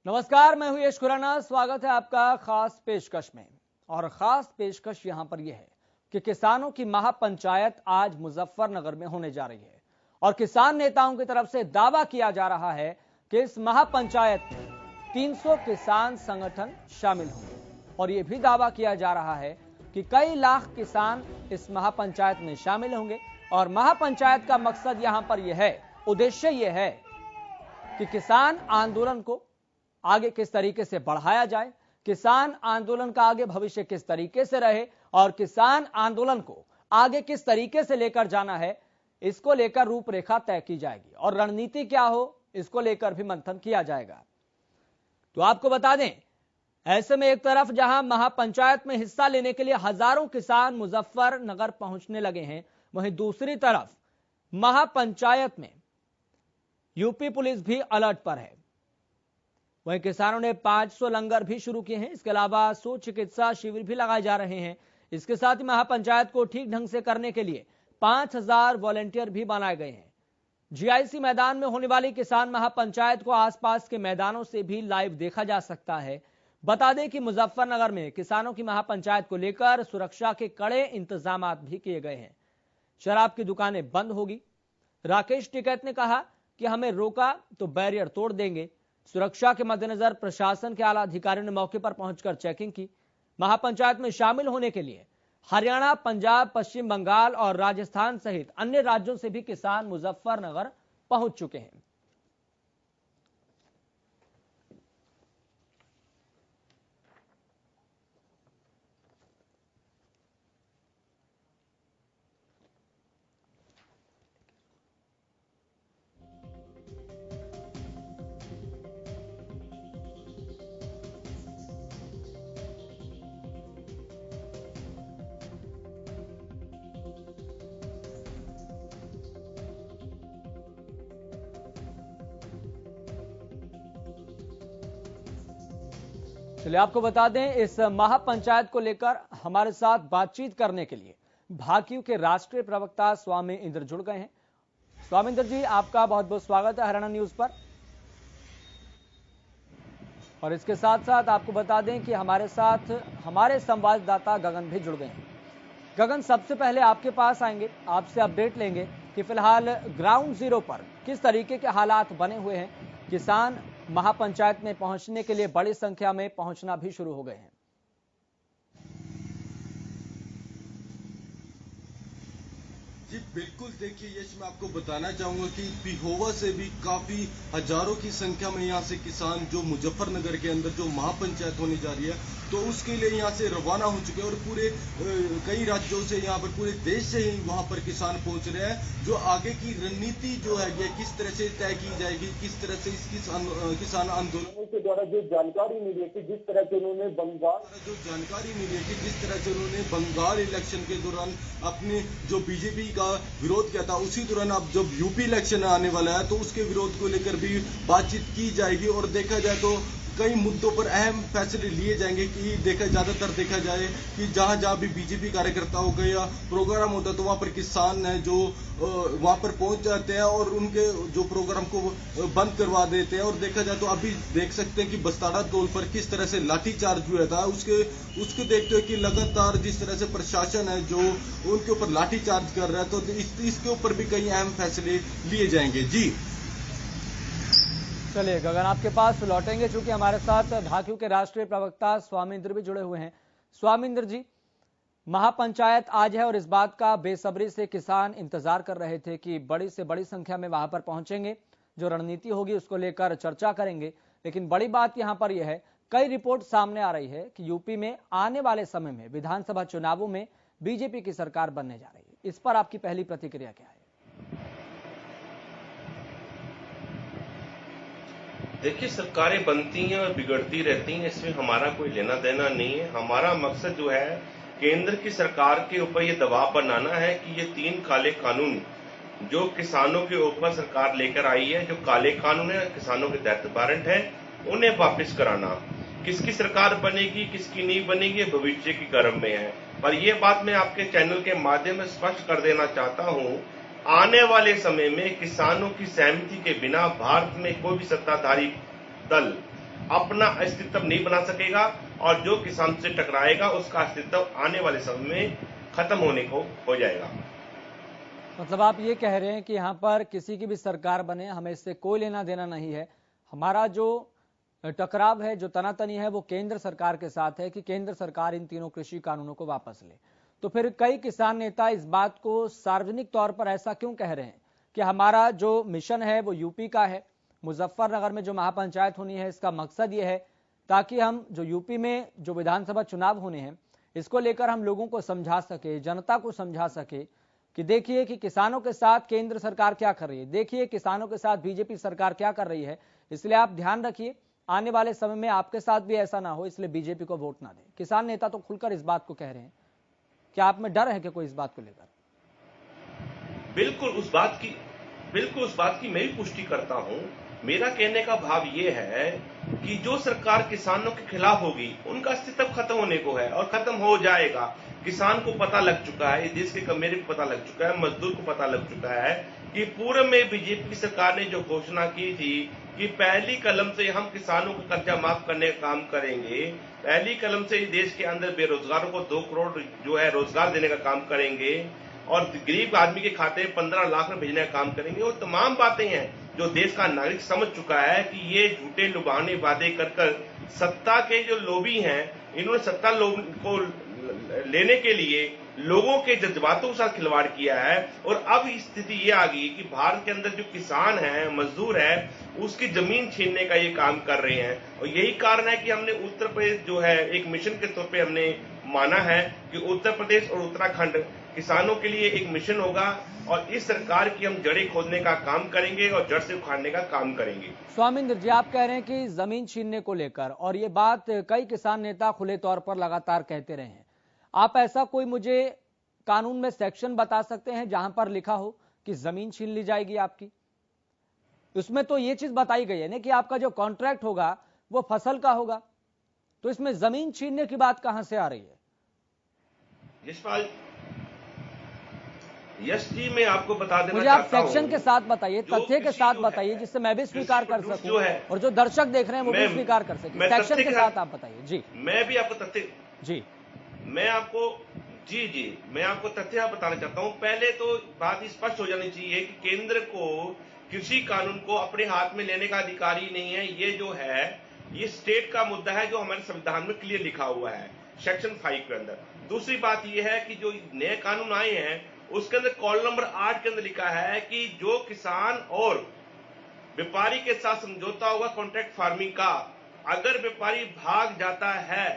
नमस्कार, मैं हूं यश खुराना। स्वागत है आपका खास पेशकश में। और खास पेशकश यहां पर यह है कि किसानों की महापंचायत आज मुजफ्फरनगर में होने जा रही है और किसान नेताओं की तरफ से दावा किया जा रहा है कि इस महापंचायत में 300 किसान संगठन शामिल होंगे और यह भी दावा किया जा रहा है कि कई लाख किसान इस महापंचायत में शामिल होंगे। और महापंचायत का मकसद यहां पर यह है, उद्देश्य यह है कि किसान आंदोलन को आगे किस तरीके से बढ़ाया जाए, किसान आंदोलन का आगे भविष्य किस तरीके से रहे और किसान आंदोलन को आगे किस तरीके से लेकर जाना है, इसको लेकर रूपरेखा तय की जाएगी और रणनीति क्या हो इसको लेकर भी मंथन किया जाएगा। तो आपको बता दें, ऐसे में एक तरफ जहां महापंचायत में हिस्सा लेने के लिए हजारों किसान मुजफ्फरनगर पहुंचने लगे हैं, वहीं दूसरी तरफ महापंचायत में यूपी पुलिस भी अलर्ट पर है। वहीं किसानों ने 500 लंगर भी शुरू किए हैं। इसके अलावा 100 चिकित्सा शिविर भी लगाए जा रहे हैं। इसके साथ ही महापंचायत को ठीक ढंग से करने के लिए 5000 वॉलंटियर भी बनाए गए हैं। जीआईसी मैदान में होने वाली किसान महापंचायत को आसपास के मैदानों से भी लाइव देखा जा सकता है। बता दें कि मुजफ्फरनगर में किसानों की महापंचायत को लेकर सुरक्षा के कड़े इंतजाम भी किए गए हैं। शराब की दुकानें बंद होगी। राकेश टिकैत ने कहा कि हमें रोका तो बैरियर तोड़ देंगे। सुरक्षा के मद्देनजर प्रशासन के आला अधिकारियों ने मौके पर पहुंचकर चेकिंग की। महापंचायत में शामिल होने के लिए हरियाणा, पंजाब, पश्चिम बंगाल और राजस्थान सहित अन्य राज्यों से भी किसान मुजफ्फरनगर पहुंच चुके हैं। चलिए आपको बता दें, इस महापंचायत को लेकर हमारे साथ बातचीत करने के लिए भाकियू के राष्ट्रीय प्रवक्ता स्वामी इंद्र जुड़ गए हैं। स्वामी इंद्र जी, आपका बहुत बहुत स्वागत है हरियाणा न्यूज पर। और इसके साथ साथ आपको बता दें कि हमारे साथ हमारे संवाददाता गगन भी जुड़ गए हैं। गगन, सबसे पहले आपके पास आएंगे, आपसे अपडेट लेंगे कि फिलहाल ग्राउंड जीरो पर किस तरीके के हालात बने हुए हैं। किसान महापंचायत में पहुंचने के लिए बड़ी संख्या में पहुंचना भी शुरू हो गए हैं। जी बिल्कुल, देखिए यश, मैं आपको बताना चाहूंगा कि पिहोवा से भी काफी हजारों की संख्या में यहाँ से किसान जो मुजफ्फरनगर के अंदर जो महापंचायत होने जा रही है तो उसके लिए यहाँ से रवाना हो चुके हैं और पूरे कई राज्यों से यहाँ पर पूरे देश से ही वहाँ पर किसान पहुंच रहे हैं। जो आगे की रणनीति जो है ये किस तरह से तय की जाएगी, किस तरह से इस किसान आंदोलन के द्वारा जो जानकारी मिली है कि जिस तरह से उन्होंने बंगाल इलेक्शन के दौरान अपने जो बीजेपी का विरोध किया था, उसी दौरान अब जब यूपी इलेक्शन आने वाला है तो उसके विरोध को लेकर भी बातचीत की जाएगी। और देखा जाए तो कई मुद्दों पर अहम फैसले लिए जाएंगे कि ज्यादातर देखा जाए कि जहां भी बीजेपी कार्यकर्ताओं का या प्रोग्राम होता है तो वहां पर किसान है जो वहां पर पहुंच जाते हैं और उनके जो प्रोग्राम को बंद करवा देते हैं। और देखा जाए तो अभी देख सकते हैं कि बस्ताड़ा टोल पर किस तरह से लाठीचार्ज हुआ था, उसके देखते हुए कि लगातार जिस तरह से प्रशासन है जो उनके ऊपर लाठीचार्ज कर रहा है, तो इसके ऊपर भी कई अहम फैसले लिए जाएंगे। जी चलिए गगन, आपके पास लौटेंगे, चूंकि हमारे साथ भाकियू के राष्ट्रीय प्रवक्ता स्वामी इंद्र भी जुड़े हुए हैं। स्वामी इंद्र जी, महापंचायत आज है और इस बात का बेसब्री से किसान इंतजार कर रहे थे कि बड़ी से बड़ी संख्या में वहां पर पहुंचेंगे, जो रणनीति होगी उसको लेकर चर्चा करेंगे। लेकिन बड़ी बात यहां पर यह है, कई रिपोर्ट सामने आ रही है कि यूपी में आने वाले समय में विधानसभा चुनावों में बीजेपी की सरकार बनने जा रही है। इस पर आपकी पहली प्रतिक्रिया क्या है? देखिए, सरकारें बनती हैं और बिगड़ती रहती हैं, इसमें हमारा कोई लेना देना नहीं है। हमारा मकसद जो है केंद्र की सरकार के ऊपर ये दबाव बनाना है कि ये 3 काले कानून जो किसानों के ऊपर सरकार लेकर आई है, जो काले कानून है, किसानों के डेथ वारंट है, उन्हें वापस कराना। किसकी सरकार बनेगी, किसकी नहीं बनेगी, भविष्य की गर्भ में है। पर यह बात मैं आपके चैनल के माध्यम से स्पष्ट कर देना चाहता हूं, आने वाले समय में किसानों की सहमति के बिना भारत में कोई भी सत्ताधारी दल अपना अस्तित्व नहीं बना सकेगा और जो किसान से टकराएगा उसका अस्तित्व आने वाले समय में खत्म होने को हो जाएगा। मतलब आप ये कह रहे हैं कि यहाँ पर किसी की भी सरकार बने, हमें इससे कोई लेना देना नहीं है। हमारा जो टकराव है, जो तनातनी है, वो केंद्र सरकार के साथ है कि केंद्र सरकार इन तीनों कृषि कानूनों को वापस ले। तो फिर कई किसान नेता इस बात को सार्वजनिक तौर पर ऐसा क्यों कह रहे हैं कि हमारा जो मिशन है वो यूपी का है, मुजफ्फरनगर में जो महापंचायत होनी है इसका मकसद ये है ताकि हम जो यूपी में जो विधानसभा चुनाव होने हैं इसको लेकर हम लोगों को समझा सके, जनता को समझा सके कि देखिए कि किसानों के साथ केंद्र सरकार क्या कर रही है, देखिए किसानों के साथ बीजेपी सरकार क्या कर रही है, इसलिए आप ध्यान रखिए आने वाले समय में आपके साथ भी ऐसा ना हो, इसलिए बीजेपी को वोट ना दें। किसान नेता तो खुलकर इस बात को कह रहे हैं। क्या आप में डर है कि कोई इस बात को लेकर? बिल्कुल उस बात की मैं भी पुष्टि करता हूं। मेरा कहने का भाव यह है कि जो सरकार किसानों के खिलाफ होगी उनका अस्तित्व खत्म होने को है और खत्म हो जाएगा। किसान को पता लग चुका है, देश के मेरे को पता लग चुका है, मजदूर को पता लग चुका है कि पूर्व में बीजेपी सरकार ने जो घोषणा की थी कि पहली कलम से हम किसानों का कर्जा माफ करने का काम करेंगे, पहली कलम से देश के अंदर बेरोजगारों को 2 करोड़ जो है रोजगार देने का काम करेंगे और गरीब आदमी के खाते में 15 लाख में भेजने का काम करेंगे। वो तमाम बातें हैं जो देश का नागरिक समझ चुका है कि ये झूठे लुभावने वादे कर सत्ता के जो लोभी हैं, इन्होंने सत्ता को लेने के लिए लोगों के जज्बातों के साथ खिलवाड़ किया है। और अब स्थिति ये आ गई कि भारत के अंदर जो किसान है, मजदूर है, उसकी जमीन छीनने का ये काम कर रहे हैं। और यही कारण है कि हमने उत्तर प्रदेश जो है एक मिशन के तौर पे हमने माना है कि उत्तर प्रदेश और उत्तराखंड किसानों के लिए एक मिशन होगा और इस सरकार की हम जड़ें खोदने का काम करेंगे और जड़ से उखाड़ने का काम करेंगे। स्वामिंद्र जी, आप कह रहे हैं कि जमीन छीनने को लेकर, और ये बात कई किसान नेता खुले तौर पर लगातार कहते रहे हैं। आप ऐसा कोई मुझे कानून में सेक्शन बता सकते हैं जहां पर लिखा हो कि जमीन छीन ली जाएगी आपकी? उसमें तो ये चीज बताई गई है ना कि आपका जो कॉन्ट्रैक्ट होगा वो फसल का होगा, तो इसमें जमीन छीनने की बात कहां से आ रही है? यश जी, मैं आपको बता देना मुझे आप सेक्शन के साथ बताइए, तथ्य के साथ बताइए, जिससे मैं भी स्वीकार कर सकूं और जो दर्शक देख रहे हैं वो भी स्वीकार कर सके। सेक्शन के साथ आप बताइए। जी, मैं भी आपको तथ्य जी मैं आपको तथ्य बताना चाहता हूं। पहले तो बात स्पष्ट हो जानी चाहिए कि केंद्र को कृषि कानून को अपने हाथ में लेने का अधिकार ही नहीं है। ये जो है ये स्टेट का मुद्दा है जो हमारे संविधान में क्लियर लिखा हुआ है सेक्शन 5 के अंदर। दूसरी बात यह है कि जो नए कानून आए हैं उसके अंदर कॉलम नंबर 8 के अंदर लिखा है कि जो किसान और व्यापारी के साथ समझौता होगा कॉन्ट्रैक्ट फार्मिंग का, अगर व्यापारी भाग जाता है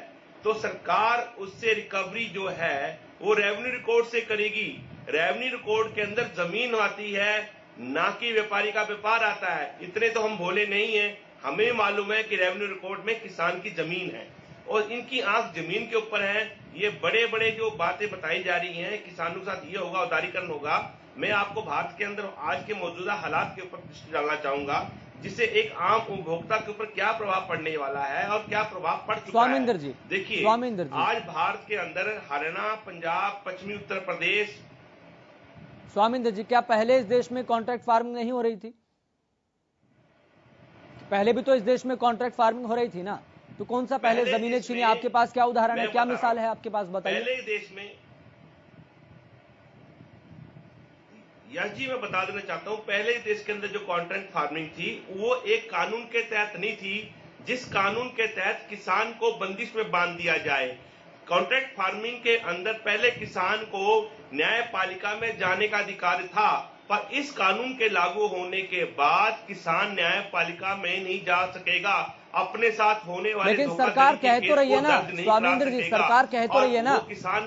तो सरकार उससे रिकवरी जो है वो रेवेन्यू रिकॉर्ड से करेगी। रेवेन्यू रिकॉर्ड के अंदर जमीन आती है, ना कि व्यापारी का व्यापार आता है। इतने तो हम भोले नहीं है, हमें मालूम है कि रेवेन्यू रिकॉर्ड में किसान की जमीन है और इनकी आंख जमीन के ऊपर है। ये बड़े बड़े जो बातें बताई जा रही हैं किसानों के साथ ये होगा, उदारीकरण होगा। मैं आपको भारत के अंदर आज के मौजूदा हालात के ऊपर दृष्टि डालना चाहूंगा, जिससे एक आम उपभोक्ता के ऊपर क्या प्रभाव पड़ने वाला है और क्या प्रभाव पड़ चुका है। स्वामिंद्र जी, देखिए आज भारत के अंदर हरियाणा, पंजाब, पश्चिमी उत्तर प्रदेश। स्वामिंद्र जी, क्या पहले इस देश में कॉन्ट्रैक्ट फार्मिंग नहीं हो रही थी? पहले भी तो इस देश में कॉन्ट्रैक्ट फार्मिंग हो रही थी ना, तो कौन सा पहले जमीनें छीनी? आपके पास क्या उदाहरण है, क्या मिसाल है आपके पास, बताइए। पहले देश में यश जी मैं बता देना चाहता हूं, पहले देश के अंदर जो कॉन्ट्रैक्ट फार्मिंग थी वो एक कानून के तहत नहीं थी जिस कानून के तहत किसान को बंदिश में बांध दिया जाए। कॉन्ट्रैक्ट फार्मिंग के अंदर पहले किसान को न्यायपालिका में जाने का अधिकार था, पर इस कानून के लागू होने के बाद किसान न्यायपालिका में नहीं जा सकेगा। अपने साथ होने वाले लेकिन सरकार कह तो रही है ना स्वामिंद्र जी, सरकार कह तो रही है ना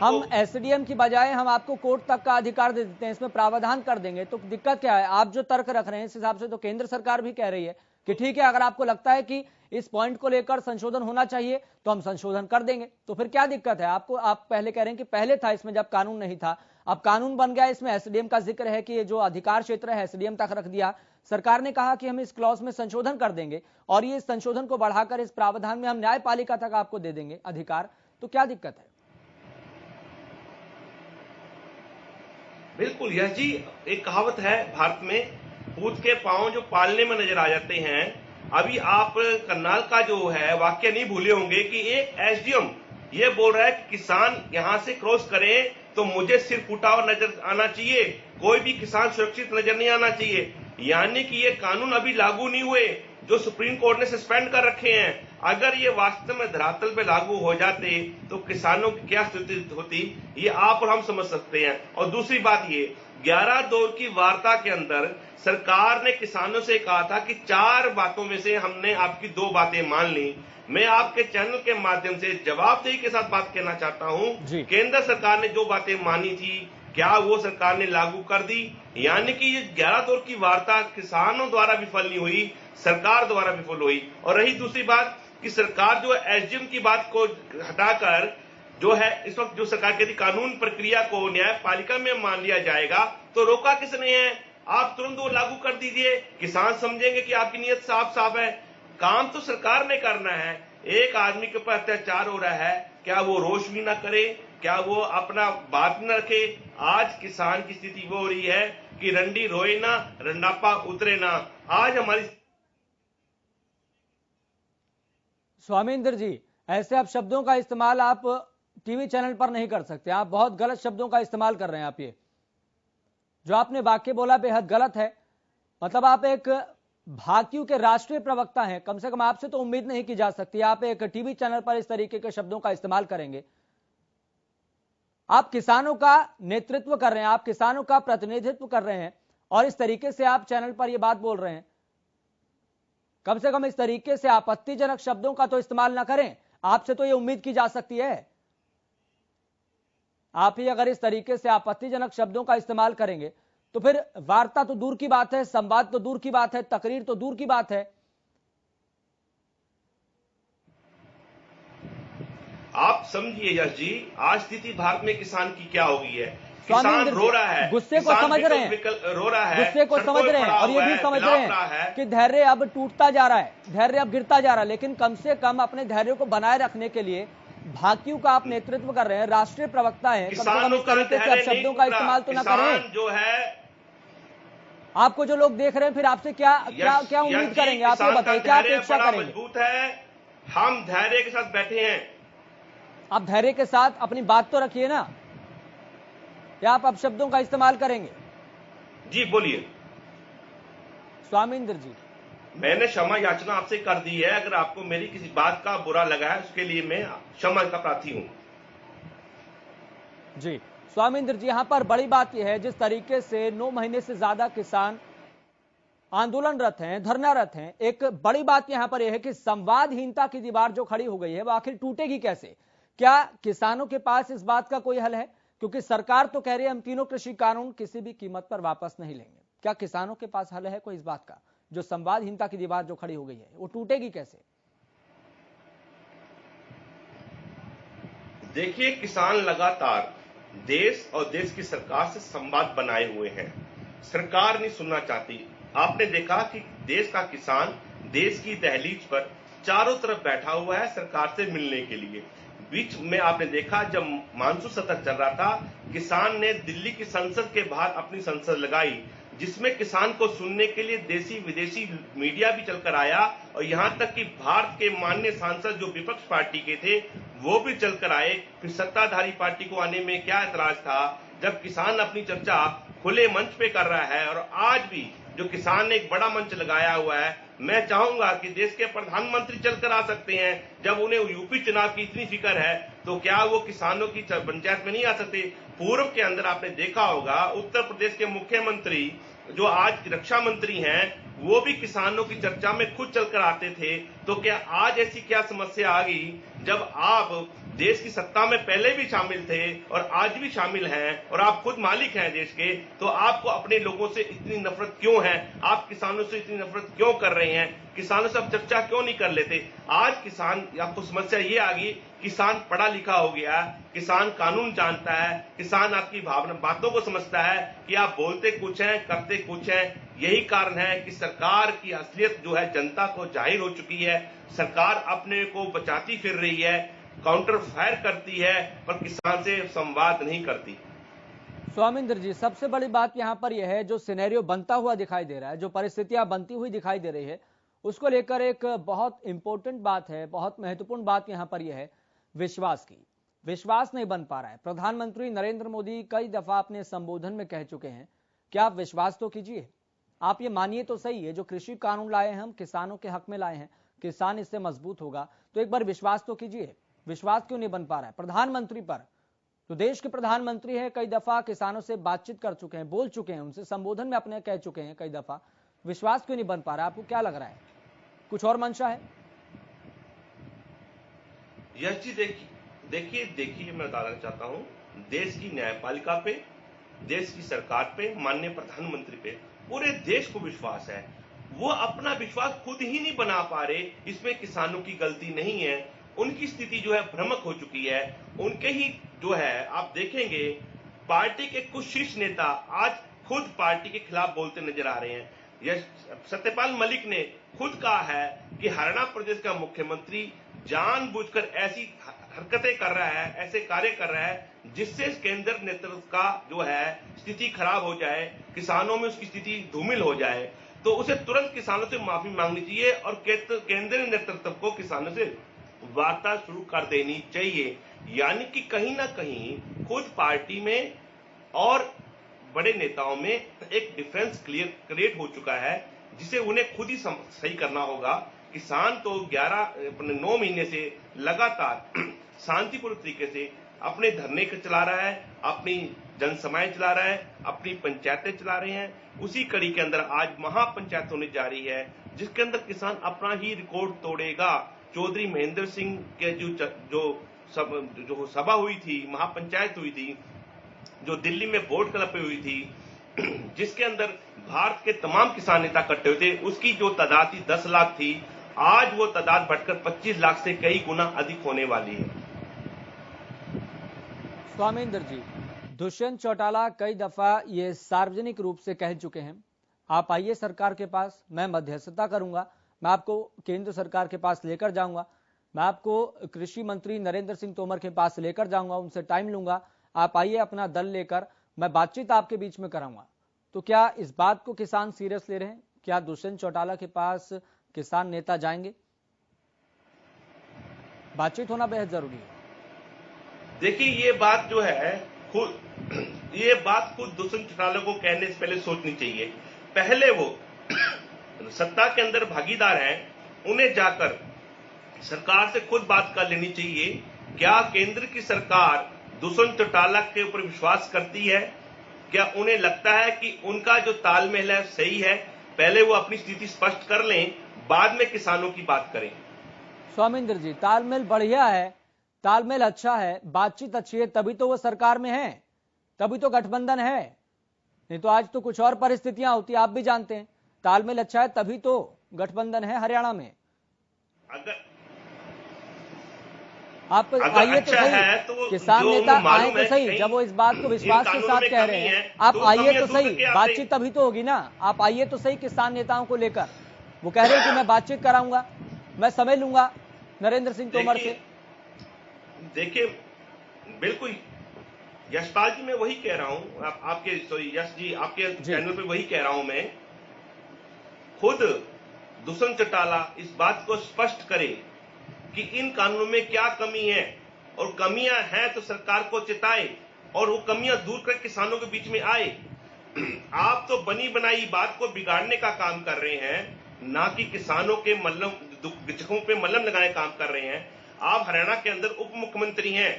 हम एसडीएम की बजाय हम आपको कोर्ट तक का अधिकार दे देते हैं, इसमें प्रावधान कर देंगे। तो दिक्कत क्या है? आप जो तर्क रख रहे हैं इस हिसाब से तो केंद्र सरकार भी कह रही है कि ठीक है, अगर आपको लगता है कि इस पॉइंट को लेकर संशोधन होना चाहिए तो हम संशोधन कर देंगे। तो फिर क्या दिक्कत है आपको? आप पहले कह रहे हैं कि पहले था इसमें जब कानून नहीं था, अब कानून बन गया, इसमें एसडीएम का जिक्र है कि ये जो अधिकार क्षेत्र है एसडीएम तक रख दिया। सरकार ने कहा कि हम इस क्लॉज में संशोधन कर देंगे और ये संशोधन को बढ़ाकर इस प्रावधान में हम न्यायपालिका तक आपको दे देंगे अधिकार। तो क्या दिक्कत है? बिल्कुल यश जी, एक कहावत है भारत में, पूत के पांव जो पालने में नजर आ जाते हैं अभी आप करनाल का जो है वाक्य नहीं भूले होंगे कि एक एसडीएम ये बोल रहा है कि किसान यहां से क्रॉस करे तो मुझे सिर फूटा हुआ नजर आना चाहिए, कोई भी किसान सुरक्षित नजर नहीं आना चाहिए। यानी कि ये कानून अभी लागू नहीं हुए जो सुप्रीम कोर्ट ने सस्पेंड कर रखे हैं। अगर ये वास्तव में धरातल पे लागू हो जाते तो किसानों की क्या स्थिति होती, ये आप और हम समझ सकते हैं। और दूसरी बात ये 11 दौर की वार्ता के अंदर सरकार ने किसानों से कहा था कि 4 बातों में से हमने आपकी 2 बातें मान ली। मैं आपके चैनल के माध्यम से जवाबदेही के साथ बात कहना चाहता हूं, केंद्र सरकार ने जो बातें मानी थी क्या वो सरकार ने लागू कर दी? यानी कि ये 11 दौर की वार्ता किसानों द्वारा विफल नहीं हुई, सरकार द्वारा विफल हुई। और रही दूसरी बात कि सरकार जो एसडीएम की बात को हटाकर जो है इस वक्त जो सरकार कहती कानून प्रक्रिया को न्यायपालिका में मान लिया जाएगा, तो रोका किसने है? आप तुरंत वो लागू कर दीजिए, किसान समझेंगे कि आपकी नीयत साफ साफ है। काम तो सरकार ने करना है। एक आदमी के ऊपर अत्याचार हो रहा है, क्या वो रोष भी ना करे? क्या वो अपना बात न रखे? आज किसान की स्थिति वो हो रही है कि रंडी रोए ना, रंडापा उतरे ना। आज हमारी स्वामींद्र जी, ऐसे आप शब्दों का इस्तेमाल आप टीवी चैनल पर नहीं कर सकते। आप बहुत गलत शब्दों का इस्तेमाल कर रहे हैं। आप ये जो आपने वाक्य बोला बेहद गलत है। मतलब आप एक भाकियू के राष्ट्रीय प्रवक्ता हैं, कम से कम आपसे तो उम्मीद नहीं की जा सकती आप एक टीवी चैनल पर इस तरीके के शब्दों का इस्तेमाल करेंगे। आप किसानों का नेतृत्व कर रहे हैं, आप किसानों का प्रतिनिधित्व कर रहे हैं और इस तरीके से आप चैनल पर यह बात बोल रहे हैं। कम से कम इस तरीके से आपत्तिजनक शब्दों का तो इस्तेमाल ना करें। आपसे तो यह उम्मीद की जा सकती है। आप ही अगर इस तरीके से आपत्तिजनक शब्दों का इस्तेमाल करेंगे तो फिर वार्ता तो दूर की बात है, संवाद तो दूर की बात है, तकरीर तो दूर की बात है। आप समझिए यश जी, आज स्थिति भारत में किसान की क्या हो गई है। किसान रो रहा है, गुस्से को समझ रहे हैं, रो रहा है, गुस्से को समझ रहे हैं और ये भी समझ रहे हैं कि धैर्य अब टूटता जा रहा है, धैर्य अब गिरता जा रहा है। लेकिन कम से कम अपने धैर्य को बनाए रखने के लिए भाकियू का आप नेतृत्व कर रहे हैं, राष्ट्रीय प्रवक्ता है, कम से कम इस तरीके से आप शब्दों का इस्तेमाल तो ना करें। जो है आपको जो लोग देख रहे हैं फिर आपसे क्या क्या क्या उम्मीद करेंगे? आप ये बताइए, क्या अपेक्षा करेंगे? मजबूत है, हम धैर्य के साथ बैठे हैं। आप धैर्य के साथ अपनी बात तो रखिए ना, क्या आप अब शब्दों का इस्तेमाल करेंगे? जी बोलिए। स्वामींद्र जी, मैंने क्षमा याचना आपसे कर दी है। अगर आपको मेरी किसी बात का बुरा लगा है उसके लिए मैं क्षमा का प्रार्थी हूं। जी स्वामींद्र जी, यहां पर बड़ी बात यह है जिस तरीके से 9 महीने से ज्यादा किसान आंदोलनरत हैं, धरनारत हैं, एक बड़ी बात यहां पर यह है कि संवादहीनता की दीवार जो खड़ी हो गई है वो आखिर टूटेगी कैसे? क्या किसानों के पास इस बात का कोई हल है? क्योंकि सरकार तो कह रही है हम तीनों कृषि कानून किसी भी कीमत पर वापस नहीं लेंगे। क्या किसानों के पास हल है कोई इस बात का? जो संवादहीनता की दीवार जो खड़ी हो गई है वो टूटेगी कैसे? देखिए, किसान लगातार देश और देश की सरकार से संवाद बनाए हुए हैं। सरकार नहीं सुनना चाहती। आपने देखा कि देश का किसान देश की दहलीज पर चारों तरफ बैठा हुआ है सरकार से मिलने के लिए। बीच में आपने देखा जब मानसून सत्र चल रहा था, किसान ने दिल्ली की संसद के बाहर अपनी संसद लगाई, जिसमें किसान को सुनने के लिए देशी विदेशी मीडिया भी चलकर आया और यहां तक कि भारत के माननीय सांसद जो विपक्ष पार्टी के थे वो भी चलकर आए। फिर सत्ताधारी पार्टी को आने में क्या ऐतराज था जब किसान अपनी चर्चा खुले मंच पे कर रहा है। और आज भी जो किसान ने एक बड़ा मंच लगाया हुआ है, मैं चाहूंगा कि देश के प्रधानमंत्री चलकर आ सकते हैं। जब उन्हें यूपी चुनाव की इतनी फिक्र है तो क्या वो किसानों की पंचायत में नहीं आ सकते? पूर्व के अंदर आपने देखा होगा उत्तर प्रदेश के मुख्यमंत्री जो आज रक्षा मंत्री हैं वो भी किसानों की चर्चा में खुद चलकर आते थे। तो क्या आज ऐसी क्या समस्या आ गई जब आप देश की सत्ता में पहले भी शामिल थे और आज भी शामिल हैं और आप खुद मालिक हैं देश के, तो आपको अपने लोगों से इतनी नफरत क्यों है? आप किसानों से इतनी नफरत क्यों कर रहे हैं? किसानों से आप चर्चा क्यों नहीं कर लेते? आज किसान, आपको समस्या ये आ गई, किसान पढ़ा लिखा हो गया, किसान कानून जानता है, किसान आपकी भावना बातों को समझता है कि आप बोलते कुछ हैं करते कुछ हैं। यही कारण है कि सरकार की असलियत जो है जनता को जाहिर हो चुकी है। सरकार अपने को बचाती फिर रही है, काउंटर फायर करती है, पर किसान से संवाद नहीं करती। स्वामींद्र जी, सबसे बड़ी बात यहां पर यह है जो सिनेरियो बनता हुआ दिखाई दे रहा है, जो परिस्थितियां बनती हुई दिखाई दे रही है, उसको लेकर एक बहुत इंपॉर्टेंट बात है, बहुत महत्वपूर्ण बात यहां पर यह है विश्वास की। विश्वास नहीं बन पा रहा है। प्रधानमंत्री नरेंद्र मोदी कई दफा अपने संबोधन में कह चुके हैं कि आप विश्वास तो कीजिए, आप ये मानिए तो सही है जो कृषि कानून लाए हैं हम किसानों के हक में लाए हैं, किसान इससे मजबूत होगा, तो एक बार विश्वास तो कीजिए। विश्वास क्यों नहीं बन पा रहा है प्रधानमंत्री पर? तो देश के प्रधानमंत्री हैं, कई दफा किसानों से बातचीत कर चुके हैं, बोल चुके हैं, उनसे संबोधन में अपने कह चुके हैं कई दफा। विश्वास क्यों नहीं बन पा रहा है? आपको क्या लग रहा है, कुछ और मंशा है? यश जी देखिए मैं बताना चाहता हूं, देश की न्यायपालिका पे, देश की सरकार पे, माननीय प्रधानमंत्री पे पूरे देश को विश्वास है। वो अपना विश्वास खुद ही नहीं बना पा रहे, इसमें किसानों की गलती नहीं है। उनकी स्थिति जो है भ्रमक हो चुकी है। उनके ही जो है आप देखेंगे पार्टी के कुछ शीर्ष नेता आज खुद पार्टी के खिलाफ बोलते नजर आ रहे हैं। यह सत्यपाल मलिक ने खुद कहा है कि हरियाणा प्रदेश का मुख्यमंत्री जानबूझकर ऐसी हरकतें कर रहा है, ऐसे कार्य कर रहा है जिससे केंद्र नेतृत्व का जो है स्थिति खराब हो जाए, किसानों में उसकी स्थिति धूमिल हो जाए। तो उसे तुरंत किसानों से माफी मांगनी चाहिए और केंद्रीय नेतृत्व को किसानों से वार्ता शुरू कर देनी चाहिए। यानी कि कहीं ना कहीं खुद पार्टी में और बड़े नेताओं में एक डिफरेंस क्रिएट हो चुका है, जिसे उन्हें खुद ही सही करना होगा। किसान तो 9 महीने से लगातार शांतिपूर्ण तरीके से अपने धरने को चला रहा है, अपनी जनसभाएं चला रहा है, अपनी पंचायतें चला रहे हैं। उसी कड़ी के अंदर आज महापंचायत होने जा रही है, जिसके अंदर किसान अपना ही रिकॉर्ड तोड़ेगा। चौधरी महेंद्र सिंह के जो सभा हुई थी, महापंचायत हुई थी, जो दिल्ली में बोर्ड क्लब पे हुई थी, जिसके अंदर भारत के तमाम किसान नेता इकट्ठे हुए थे, उसकी जो तादाद थी 10 लाख थी, आज वो तादाद बढ़कर 25 लाख से कई गुना अधिक होने वाली है। स्वामींद्र जी, दुष्यंत चौटाला कई दफा ये सार्वजनिक रूप से कह चुके हैं, आप आइए सरकार के पास, मैं मध्यस्थता करूंगा, मैं आपको केंद्र सरकार के पास लेकर जाऊंगा, मैं आपको कृषि मंत्री नरेंद्र सिंह तोमर के पास लेकर जाऊंगा, उनसे टाइम लूंगा, आप आइए अपना दल लेकर, मैं बातचीत आपके बीच में कराऊंगा। तो क्या इस बात को किसान सीरियस ले रहे हैं? क्या दुष्यंत चौटाला के पास किसान नेता जाएंगे? बातचीत होना बेहद जरूरी है। देखिए ये बात जो है खुद दुष्यंत चौटाला को कहने से पहले सोचनी चाहिए। पहले वो सत्ता के अंदर भागीदार हैं, उन्हें जाकर सरकार से खुद बात कर लेनी चाहिए। क्या केंद्र की सरकार दुष्यंत चौटाला के ऊपर विश्वास करती है? क्या उन्हें लगता है कि उनका जो तालमेल है सही है? पहले वो अपनी स्थिति स्पष्ट कर लें, बाद में किसानों की बात करें। स्वामींद्र जी, तालमेल बढ़िया है, तालमेल अच्छा है, बातचीत अच्छी है, तभी तो वो सरकार में है, तभी तो गठबंधन है, नहीं तो आज तो कुछ और परिस्थितियां होती, आप भी जानते हैं। तालमेल अच्छा है तभी तो गठबंधन है हरियाणा में। आप आइए तो सही, तो किसान नेता आए तो सही, जब वो इस बात को विश्वास के साथ कह रहे हैं, आप आइए तो सही, बातचीत तभी तो होगी ना। आप आइए तो सही किसान नेताओं को लेकर, वो कह रहे हैं कि मैं बातचीत कराऊंगा, मैं समय लूंगा नरेंद्र सिंह तोमर से। देखिए बिल्कुल यशपाल जी, मैं वही कह रहा हूं, आपके यश जी आपके चैनल पे वही कह रहा हूं मैं। खुद दुष्यंत चौटाला इस बात को स्पष्ट करे कि इन कानूनों में क्या कमी है, और कमियां हैं तो सरकार को चिताए और वो कमियां दूर कर किसानों के बीच में आए। आप तो बनी बनाई बात को बिगाड़ने का काम कर रहे हैं, ना कि किसानों के दुखों पे मल्लम लगाने का काम कर रहे हैं। आप हरियाणा के अंदर उप मुख्यमंत्री हैं,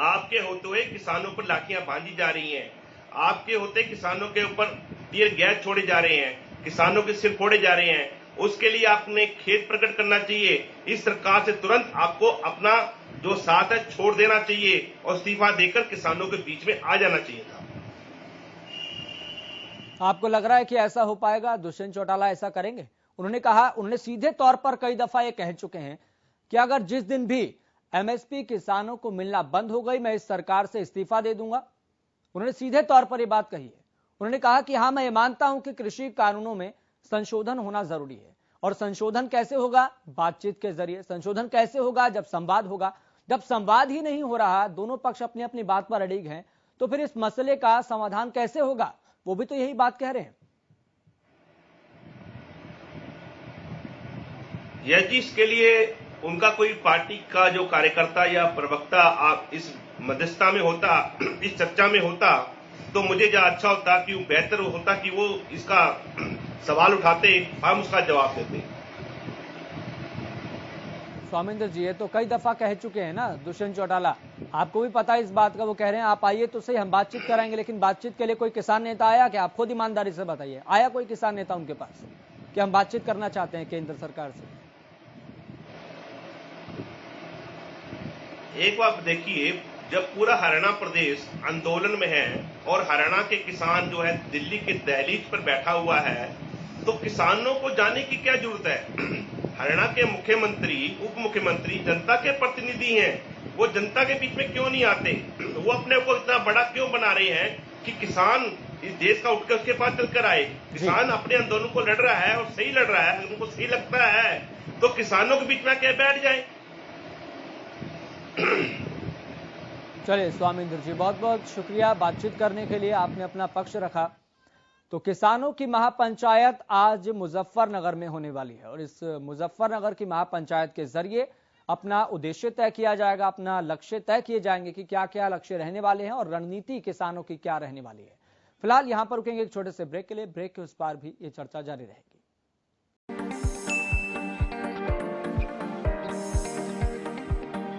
आपके होते हुए किसानों पर लाठियां बांधी जा रही हैं, आपके होते किसानों के ऊपर टीयर गैस छोड़े जा रहे हैं, किसानों के सिर फोड़े जा रहे हैं। उसके लिए आपने खेद प्रकट करना चाहिए। इस सरकार से तुरंत आपको अपना जो साथ है छोड़ देना चाहिए और इस्तीफा देकर किसानों के बीच में आ जाना चाहिए था। आपको लग रहा है कि ऐसा हो पाएगा? दुष्यंत चौटाला ऐसा करेंगे? उन्होंने कहा, उन्होंने सीधे तौर पर कई दफा ये कह चुके हैं कि अगर जिस दिन भी एमएसपी किसानों को मिलना बंद हो गई, मैं इस सरकार से इस्तीफा दे दूंगा। उन्होंने सीधे तौर पर यह बात कही है। उन्होंने कहा कि हाँ, मैं ये मानता हूं कि कृषि कानूनों में संशोधन होना जरूरी है, और संशोधन कैसे होगा? बातचीत के जरिए। संशोधन कैसे होगा? जब संवाद होगा। जब संवाद ही नहीं हो रहा, दोनों पक्ष अपनी अपनी बात पर अड़िग हैं, तो फिर इस मसले का समाधान कैसे होगा? वो भी तो यही बात कह रहे हैं। यदि इसके लिए उनका कोई पार्टी का जो कार्यकर्ता या प्रवक्ता आप इस मध्यस्थता में होता, इस चर्चा में होता, तो मुझे ज्यादा अच्छा होता कि बेहतर होता कि वो इसका सवाल उठाते, हम उसका जवाब देते। स्वामिंदर जी, ये तो कई दफा कह चुके हैं ना दुष्यंत चौटाला, आपको भी पता है इस बात का। वो कह रहे हैं आप आइए तो सही, हम बातचीत कराएंगे, लेकिन बातचीत के लिए कोई किसान नेता आया क्या? आप खुद ईमानदारी से बताइए, आया कोई किसान नेता उनके पास कि हम बातचीत करना चाहते हैं केंद्र सरकार से? एक बात देखिए, जब पूरा हरियाणा प्रदेश आंदोलन में है और हरियाणा के किसान जो है दिल्ली के दहलीज पर बैठा हुआ है, तो किसानों को जाने की क्या जरूरत है? हरियाणा के मुख्यमंत्री, उप मुख्यमंत्री जनता के प्रतिनिधि हैं, वो जनता के बीच में क्यों नहीं आते? वो अपने को इतना बड़ा क्यों बना रहे हैं कि किसान इस देश का उठकर उसके पास चलकर आए? किसान अपने आंदोलन को लड़ रहा है और सही लड़ रहा है, उनको सही लगता है तो किसानों के बीच में क्या बैठ जाए? चलिए स्वामिंदर जी, बहुत बहुत शुक्रिया बातचीत करने के लिए, आपने अपना पक्ष रखा। तो किसानों की महापंचायत आज मुजफ्फरनगर में होने वाली है और इस मुजफ्फरनगर की महापंचायत के जरिए अपना उद्देश्य तय किया जाएगा, अपना लक्ष्य तय किए जाएंगे कि क्या क्या लक्ष्य रहने वाले हैं और रणनीति किसानों की क्या रहने वाली है। फिलहाल यहां पर रुकेंगे एक छोटे से ब्रेक के लिए। ब्रेक के उस पार भी ये चर्चा जारी रहेगी।